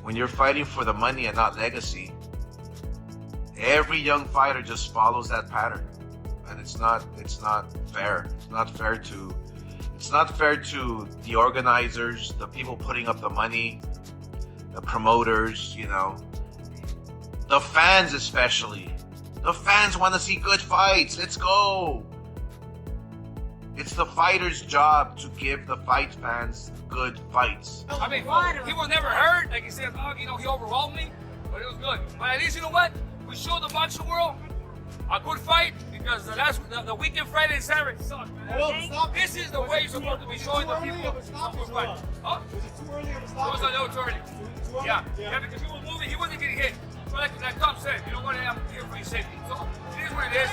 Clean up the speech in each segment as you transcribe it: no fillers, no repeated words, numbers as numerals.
when you're fighting for the money and not legacy, every young fighter just follows that pattern, and it's not fair. It's not fair to the organizers, the people putting up the money, the promoters, you know, the fans especially. The fans want to see good fights. Let's go. It's the fighter's job to give the fight fans good fights. I mean, he was never hurt. Like he said, oh, you know, he overwhelmed me, but it was good. But at least, you know what? We showed the boxing world a good fight, because the weekend Friday and Saturday sucked, man. This is the way you're supposed to be showing the people a good fight. Huh? Was it too early of a stop? It was a little too early. Yeah, because he was moving, he wasn't getting hit. So like Tom said, you know what, I'm here for your safety. So it is what it is.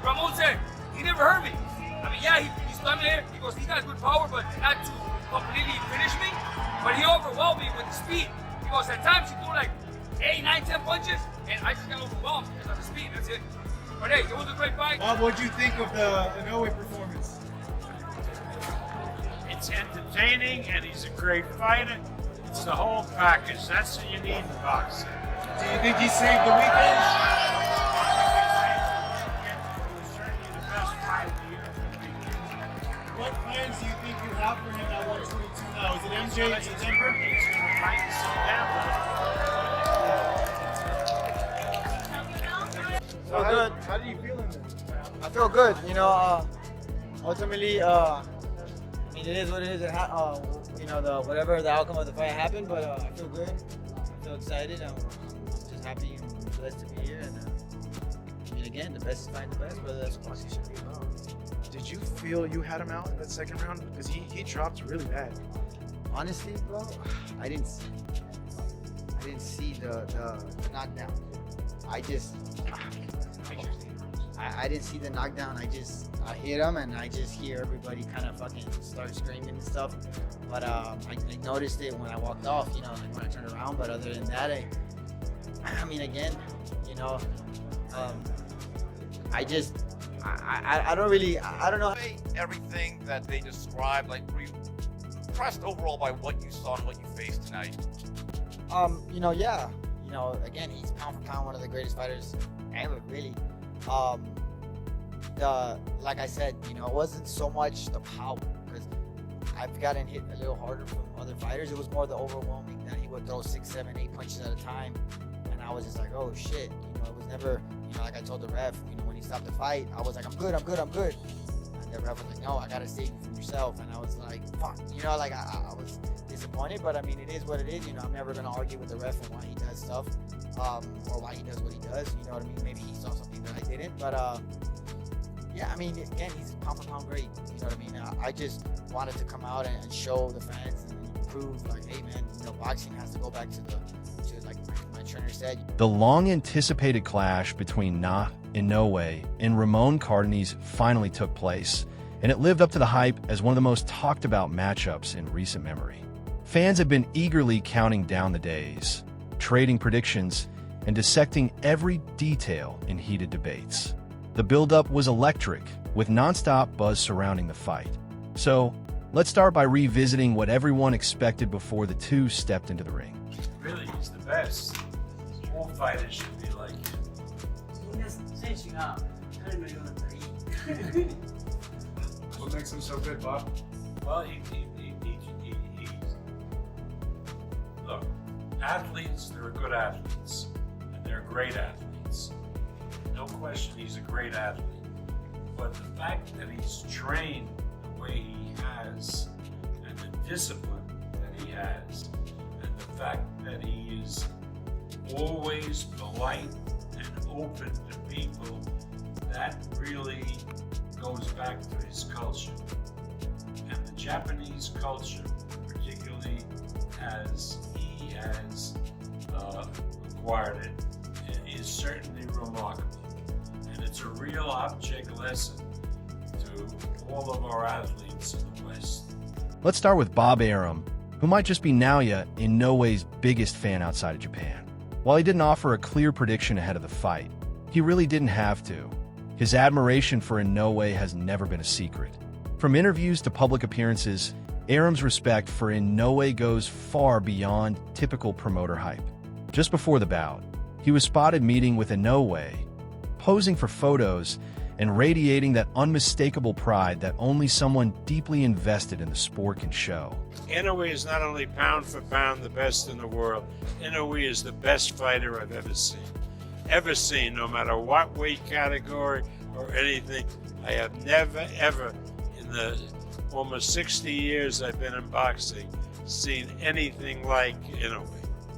Ramon said, he never hurt me. I mean, yeah, he's standing there, he goes, he's got good power, but not to completely finish me. But he overwhelmed me with the speed. He goes, at times he threw like 8, 9, 10 punches, and I just got overwhelmed because of the speed, that's it. But hey, it was a great fight. Bob, what'd you think of the Inoue performance? It's entertaining, and he's a great fighter. It's the whole package. That's what you need in boxing. Do you think he saved the weekend? What plans do you think you have for him at 122 now? Is it MJ in September? He's going to fight in September. So good. How do you feel in this? I feel good. You know, ultimately, I mean, it is what it is. You know, whatever the outcome of the fight happened, but I feel good. I feel excited. I'm just happy and blessed to be here. And I mean, again, the best is fighting the best, whether that's what boxing should be about. Did you feel you had him out in that second round? Because he dropped really bad. Honestly, bro, I didn't see the knockdown. I didn't see the knockdown. I hit him, and I just hear everybody kind of fucking start screaming and stuff. But I noticed it when I walked off, you know, like when I turned around. But other than that, I mean, again, you know, I don't know. Everything that they described, like, were you impressed overall by what you saw and what you faced tonight? You know, yeah. You know, again, he's pound for pound one of the greatest fighters ever, really. Like I said, you know, it wasn't so much the power, because I've gotten hit a little harder from other fighters. It was more the overwhelming that he would throw 6, 7, 8 punches at a time, and I was just like, oh shit. You know, it was never, you know, like I told the ref, you know, when he stopped the fight, I was like, I'm good. And the ref was like, no, I gotta save you from yourself. And I was like, fuck, you know, like I was disappointed, but I mean, it is what it is. You know, I'm never gonna argue with the ref on why he does stuff, or why he does what he does. You know what I mean? Maybe he saw something that I didn't, but yeah, I mean, again, he's pound for pound great. You know what I mean? I just wanted to come out and show the fans and prove, like, hey man, you know, boxing has to go back to like my trainer said. The long-anticipated clash between Naoya Inoue and Ramon Cardenas finally took place, and it lived up to the hype as one of the most talked-about matchups in recent memory. Fans have been eagerly counting down the days, trading predictions, and dissecting every detail in heated debates. The build-up was electric, with non-stop buzz surrounding the fight. So, let's start by revisiting what everyone expected before the two stepped into the ring. Really, he's the best. All fighters should be like him. What makes him so good, Bob? Well, look, athletes, they're good athletes, and they're great athletes. No question, he's a great athlete. But the fact that he's trained the way he has, and the discipline that he has, and the fact that he is always polite and open to people, that really goes back to his culture. And the Japanese culture, particularly as he has acquired it, is certainly remarkable. And it's a real object lesson to all of our athletes in the West. Let's start with Bob Arum, who might just be Naoya Inoue's biggest fan outside of Japan. While he didn't offer a clear prediction ahead of the fight, he really didn't have to. His admiration for Inoue has never been a secret. From interviews to public appearances, Aram's respect for Inoue goes far beyond typical promoter hype. Just before the bout, he was spotted meeting with Inoue, posing for photos and radiating that unmistakable pride that only someone deeply invested in the sport can show. Inoue is not only pound for pound the best in the world, Inoue is the best fighter I've ever seen. Ever seen, no matter what weight category or anything. I have never, ever, in the almost 60 years I've been in boxing, seen anything like Inoue.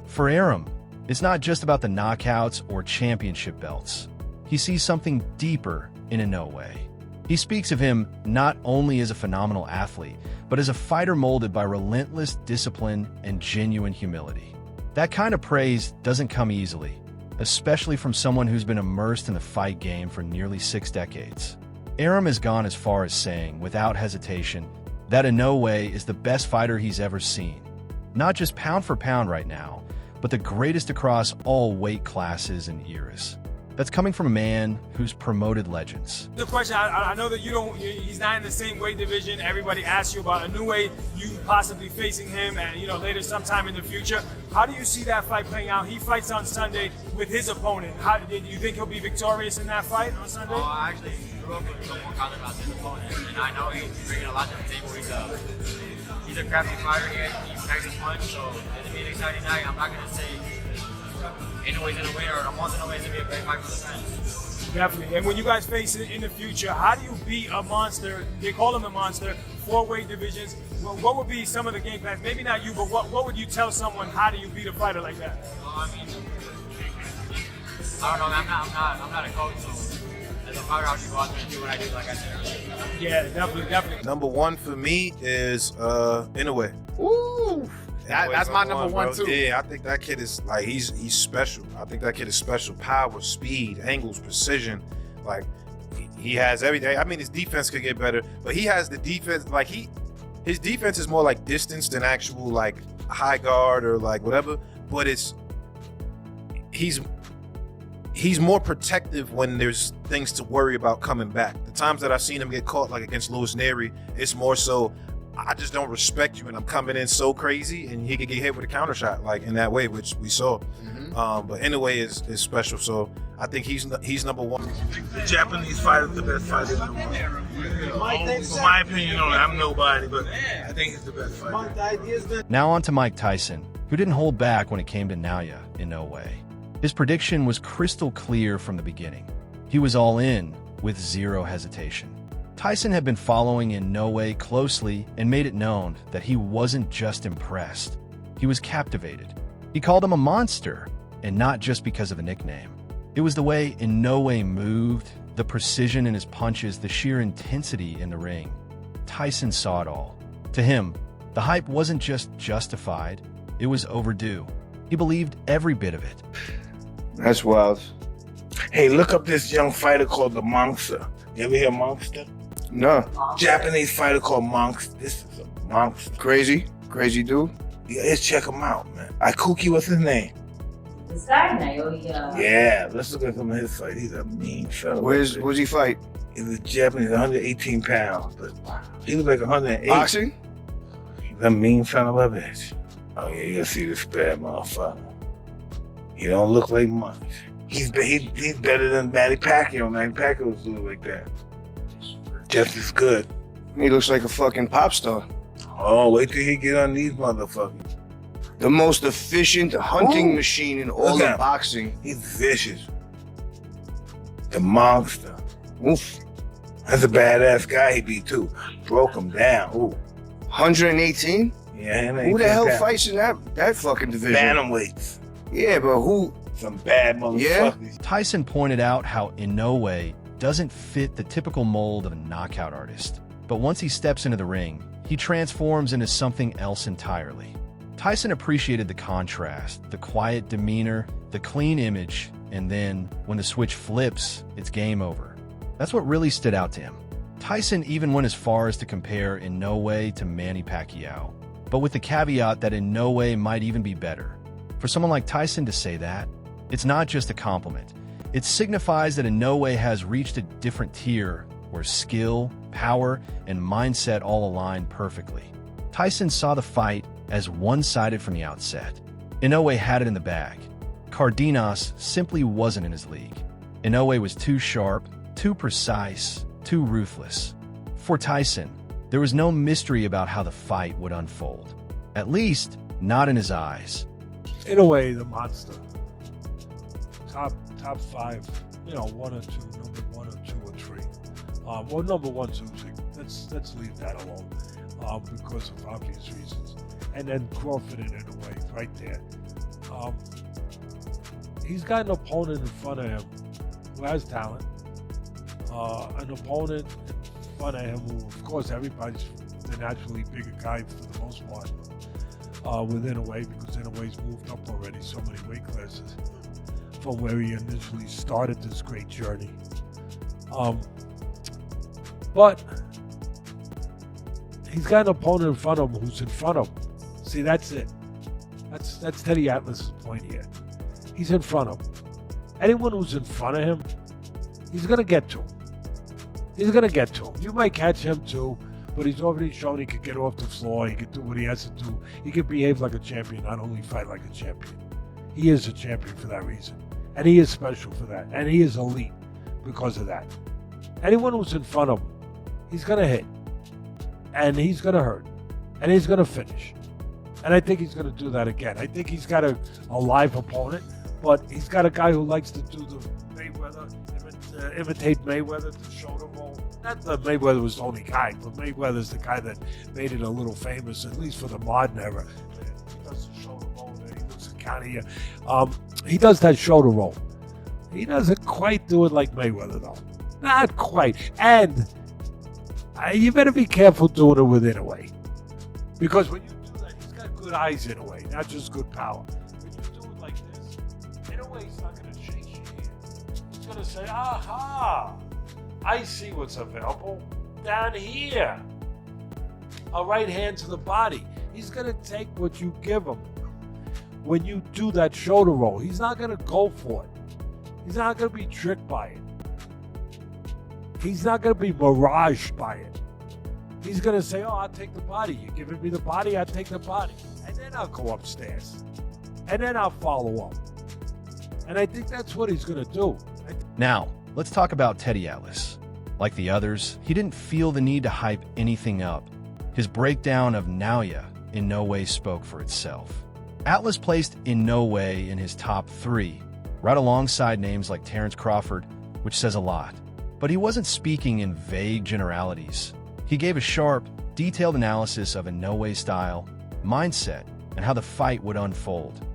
For Aram, it's not just about the knockouts or championship belts. He sees something deeper in Inoue. He speaks of him not only as a phenomenal athlete, but as a fighter molded by relentless discipline and genuine humility. That kind of praise doesn't come easily, especially from someone who's been immersed in the fight game for nearly 6 decades. Aram has gone as far as saying, without hesitation, that Inoue is the best fighter he's ever seen. Not just pound for pound right now, but the greatest across all weight classes and eras. That's coming from a man who's promoted legends. The question, I know that he's not in the same weight division. Everybody asks you about Inoue, you possibly facing him and, later sometime in the future. How do you see that fight playing out? He fights on Sunday with his opponent. Do you think he'll be victorious in that fight on Sunday? I actually grew up with Gervonta about his opponent, and I know he's bringing a lot to the table. He's a crafty fighter. He packs his punch, so it'll be an exciting night. I'm not going to say Inoue's in a win or a month Inoue's going to be a great fight for the fans. Definitely. And when you guys face it in the future, how do you beat a monster? They call him a monster, 4 weight divisions. Well, what would be some of the game plans? Maybe not you, but what would you tell someone? How do you beat a fighter like that? I don't know. I'm not a coach, so as a fighter, I'll just go out there and do what I do, like I said earlier. Yeah, definitely. Number 1 for me is Inoue. Ooh. That's my number 1 too. Yeah, I think that kid is he's special. I think that kid is special. Power, speed, angles, precision. He has everything. I mean, his defense could get better, but he has the defense. His defense is more like distance than actual high guard or whatever. But he's more protective when there's things to worry about coming back. The times that I've seen him get caught, against Luis Nery, it's more so, I just don't respect you and I'm coming in so crazy, and he could get hit with a counter shot in that way, which we saw. But Inoue is special, so I think he's number 1. The Japanese fighter is the best fighter in the world. In my opinion, I'm nobody, but I think he's the best fighter. Now on to Mike Tyson, who didn't hold back when it came to Naoya Inoue. His prediction was crystal clear from the beginning. He was all in with 0 hesitation. Tyson had been following Inoue closely and made it known that he wasn't just impressed. He was captivated. He called him a monster, and not just because of a nickname. It was the way Inoue moved, the precision in his punches, the sheer intensity in the ring. Tyson saw it all. To him, the hype wasn't just justified, it was overdue. He believed every bit of it. That's wild. Hey, look up this young fighter called the Monster. You ever hear Monster? No. Japanese fighter called Monster. This is a monster. Crazy dude? Yeah, let's check him out, man. Ikuki, what's his name? This guy, Naoya. Yeah, let's look at some of his fight. He's a mean fella. Where's he fight? He's a Japanese, 118 pounds. But he was 108. Boxing? He's a mean son of a bitch. Oh yeah, you can see this bad motherfucker. He don't look like much. He's better than Manny Pacquiao. Manny Pacquiao was doing like that. Just as good. He looks like a fucking pop star. Oh, wait till he get on these motherfuckers. The most efficient hunting machine in all of boxing. He's vicious. The monster. Oof. That's a badass guy he beat too. Broke him down. Ooh. 118? Yeah. Who the hell fights in that fucking division? Bantamweights. Yeah, but who? Some bad motherfuckers. Yeah? Tyson pointed out how Inoue doesn't fit the typical mold of a knockout artist. But once he steps into the ring, he transforms into something else entirely. Tyson appreciated the contrast, the quiet demeanor, the clean image, and then, when the switch flips, it's game over. That's what really stood out to him. Tyson even went as far as to compare Inoue to Manny Pacquiao, but with the caveat that Inoue might even be better. For someone like Tyson to say that, it's not just a compliment. It signifies that Inoue has reached a different tier where skill, power, and mindset all align perfectly. Tyson saw the fight as one-sided from the outset. Inoue had it in the bag. Cardenas simply wasn't in his league. Inoue was too sharp, too precise, too ruthless. For Tyson, there was no mystery about how the fight would unfold. At least, not in his eyes. Inoue, the monster. Top five, one or two, number 1 or 2 or 3. Well, number 1, 2, 3. Let's leave that alone because of obvious reasons. And then Crawford and Inoue, right there. He's got an opponent in front of him who has talent. An opponent in front of him who, of course, everybody's the naturally bigger guy for the most part with Inoue, because Inoue's moved up already so many weight classes from where he initially started this great journey. But he's got an opponent in front of him who's in front of him. See, that's it. That's Teddy Atlas's point here. He's in front of him. Anyone who's in front of him, he's going to get to him. He's going to get to him. You might catch him too, but he's already shown he could get off the floor. He could do what he has to do. He could behave like a champion, not only fight like a champion. He is a champion for that reason. And he is special for that. And he is elite because of that. Anyone who's in front of him, he's going to hit. And he's going to hurt. And he's going to finish. And I think he's going to do that again. I think he's got a live opponent, but he's got a guy who likes to do the Mayweather, imitate Mayweather, the shoulder roll. Not that Mayweather was the only guy, but Mayweather's the guy that made it a little famous, at least for the modern era. He does the shoulder roll, and he looks at counter here. He does that shoulder roll. He doesn't quite do it like Mayweather, though. Not quite. And you better be careful doing it with Inoue. Because when you do that, he's got good eyes in a way, not just good power. When you do it like this, Inoue's not going to chase you here. He's going to say, aha, I see what's available down here. A right hand to the body. He's going to take what you give him. When you do that shoulder roll, he's not going to go for it. He's not going to be tricked by it. He's not going to be miraged by it. He's going to say, oh, I'll take the body. You're giving me the body, I'll take the body. And then I'll go upstairs. And then I'll follow up. And I think that's what he's going to do. Now, let's talk about Teddy Atlas. Like the others, he didn't feel the need to hype anything up. His breakdown of Naoya Inoue spoke for itself. Atlas placed Inoue in his top 3, right alongside names like Terrence Crawford, which says a lot. But he wasn't speaking in vague generalities. He gave a sharp, detailed analysis of Inoue's style, mindset, and how the fight would unfold.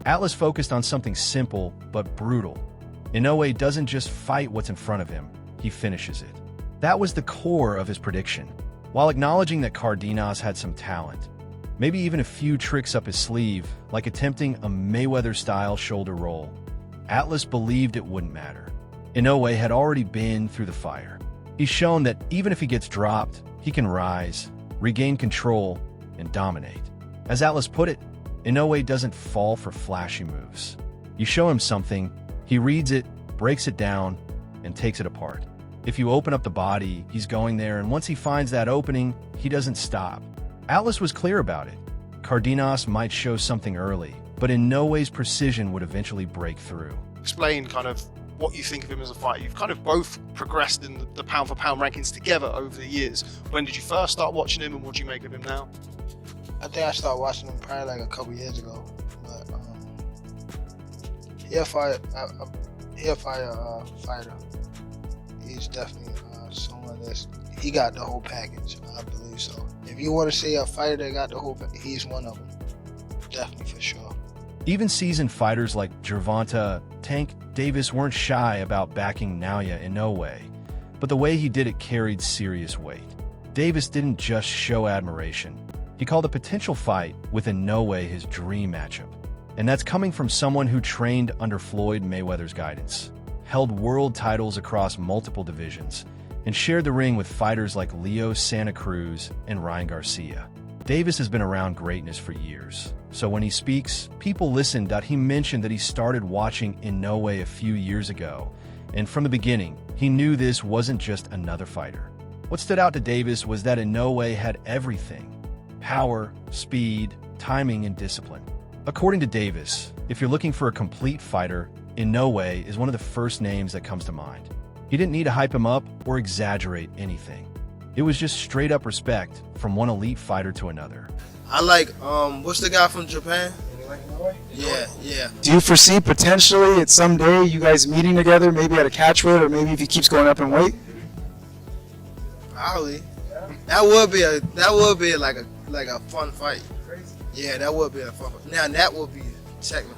Atlas focused on something simple but brutal. Inoue doesn't just fight what's in front of him, he finishes it. That was the core of his prediction. While acknowledging that Cardenas had some talent, maybe even a few tricks up his sleeve, like attempting a Mayweather-style shoulder roll, Atlas believed it wouldn't matter. Inoue had already been through the fire. He's shown that even if he gets dropped, he can rise, regain control, and dominate. As Atlas put it, Inoue doesn't fall for flashy moves. You show him something, he reads it, breaks it down, and takes it apart. If you open up the body, he's going there, and once he finds that opening, he doesn't stop. Atlas was clear about it. Cardenas might show something early, but Inoue's precision would eventually break through. Explain kind of what you think of him as a fighter. You've kind of both progressed in the pound for pound rankings together over the years. When did you first start watching him, and what do you make of him now? I think I started watching him probably like a couple years ago, but he'll fight a fighter. He's definitely someone he got the whole package. I believe so. If you want to say a fighter that got the whole package, he's one of them. Definitely for sure. Even seasoned fighters like Gervonta, Tank Davis weren't shy about backing Naoya Inoue, but the way he did it carried serious weight. Davis didn't just show admiration. He called a potential fight with Inoue his dream matchup. And that's coming from someone who trained under Floyd Mayweather's guidance, held world titles across multiple divisions, and shared the ring with fighters like Leo Santa Cruz and Ryan Garcia. Davis has been around greatness for years, so when he speaks, people listen. He mentioned that he started watching Inoue a few years ago, and from the beginning, he knew this wasn't just another fighter. What stood out to Davis was that Inoue had everything: power, speed, timing, and discipline. According to Davis, if you're looking for a complete fighter, Inoue is one of the first names that comes to mind. He didn't need to hype him up or exaggerate anything. It was just straight up respect from one elite fighter to another. I like, what's the guy from Japan? Yeah. Do you foresee potentially at some day you guys meeting together, maybe at a catchweight, or maybe if he keeps going up in weight? Probably. That would be like a fun fight. Yeah, that would be a fun fight. Now that would be technical.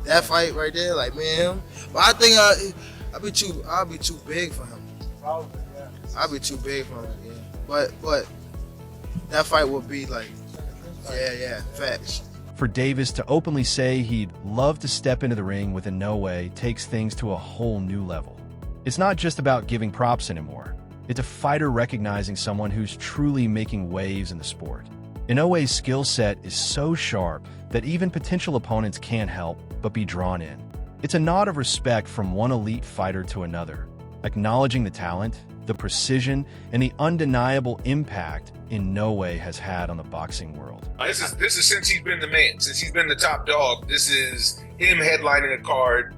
That fight right there, like me and him. But I think I'd be too big for him. Probably, yeah. I'd be too big for him. Yeah. But that fight would be like, yeah, facts. For Davis to openly say he'd love to step into the ring with Inoue takes things to a whole new level. It's not just about giving props anymore. It's a fighter recognizing someone who's truly making waves in the sport. Inoue's skill set is so sharp that even potential opponents can't help but be drawn in. It's a nod of respect from one elite fighter to another, acknowledging the talent, the precision, and the undeniable impact Inoue has had on the boxing world. This is since he's been the man, since he's been the top dog. This is him headlining a card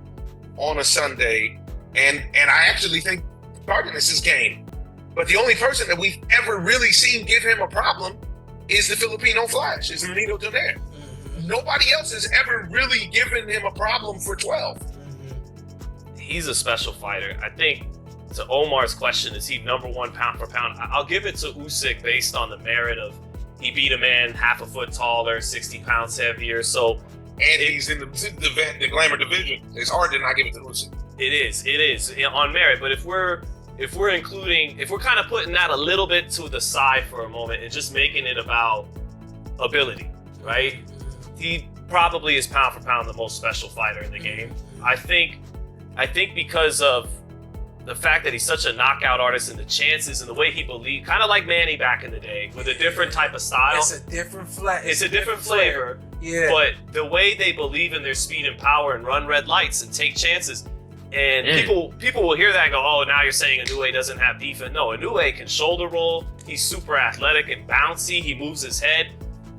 on a Sunday, and I actually think Cardenas is game. But the only person that we've ever really seen give him a problem is the Filipino Flash, is Nonito Donaire. Nobody else has ever really given him a problem for 12. He's a special fighter. I think to Omar's question, is he number one pound for pound? I'll give it to Usyk based on the merit of he beat a man half a foot taller, 60 pounds heavier. So, and he's in the glamour division. It's hard to not give it to Usyk. It is on merit. But if we're kind of putting that a little bit to the side for a moment and just making it about ability, right? He probably is pound for pound the most special fighter in the game. I think because of the fact that he's such a knockout artist and the chances and the way he believed, kind of like Manny back in the day, with a different type of style. It's a different flavor. It's a different flavor. Yeah. But the way they believe in their speed and power and run red lights and take chances, and people will hear that and go, oh, now you're saying Inoue doesn't have defense. No, Inoue can shoulder roll. He's super athletic and bouncy. He moves his head.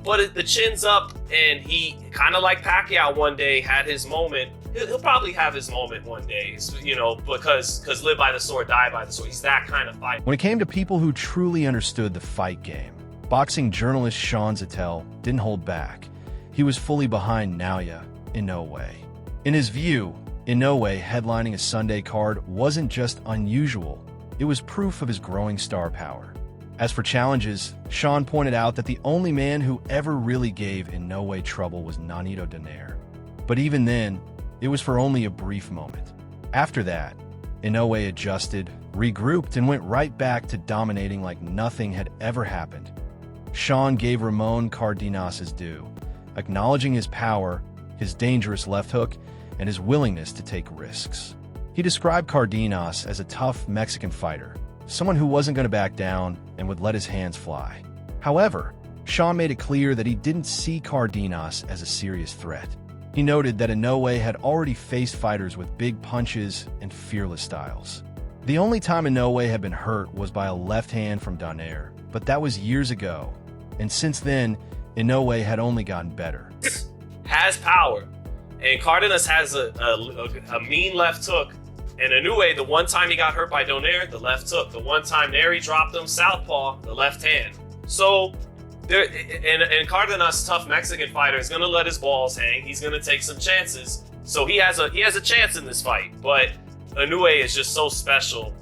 But the chin's up, and he, kind of like Pacquiao one day, had his moment. He'll probably have his moment one day, because live by the sword, die by the sword. He's that kind of fighter. When it came to people who truly understood the fight game, boxing journalist Shawn Zettel didn't hold back. He was fully behind Naoya Inoue. In his view, Inoue headlining a Sunday card wasn't just unusual, it was proof of his growing star power. As for challenges, Shawn pointed out that the only man who ever really gave Inoue trouble was Nonito Donaire. But even then, it was for only a brief moment. After that, Inoue adjusted, regrouped, and went right back to dominating like nothing had ever happened. Shawn gave Ramon Cardenas his due, acknowledging his power, his dangerous left hook, and his willingness to take risks. He described Cardenas as a tough Mexican fighter, someone who wasn't going to back down and would let his hands fly. However, Shawn made it clear that he didn't see Cardenas as a serious threat. He noted that Inoue had already faced fighters with big punches and fearless styles. The only time Inoue had been hurt was by a left hand from Donaire, but that was years ago, and since then, Inoue had only gotten better. Has power, and Cardenas has a mean left hook, and Inoue, the one time he got hurt by Donaire, the left hook. The one time Nery dropped him, southpaw, the left hand. So, and Cardenas, tough Mexican fighter, is going to let his balls hang. He's going to take some chances. So he has a chance in this fight. But Inoue is just so special,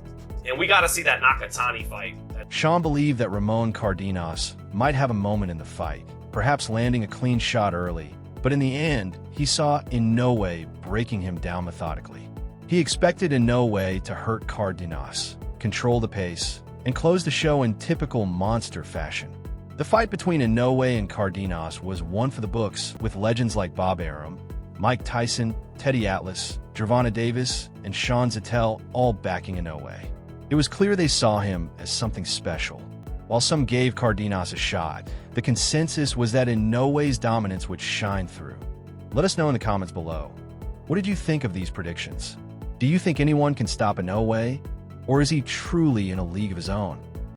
and we got to see that Nakatani fight. Shawn believed that Ramon Cardenas might have a moment in the fight, perhaps landing a clean shot early. But in the end, he saw Inoue breaking him down methodically. He expected Inoue to hurt Cardenas, control the pace, and close the show in typical monster fashion. The fight between Inoue and Cardenas was one for the books, with legends like Bob Arum, Mike Tyson, Teddy Atlas, Gervonta Davis, and Shawn Zettel all backing Inoue. It was clear they saw him as something special. While some gave Cardenas a shot, the consensus was that Inoue's dominance would shine through. Let us know in the comments below. What did you think of these predictions? Do you think anyone can stop Inoue, or is he truly in a league of his own?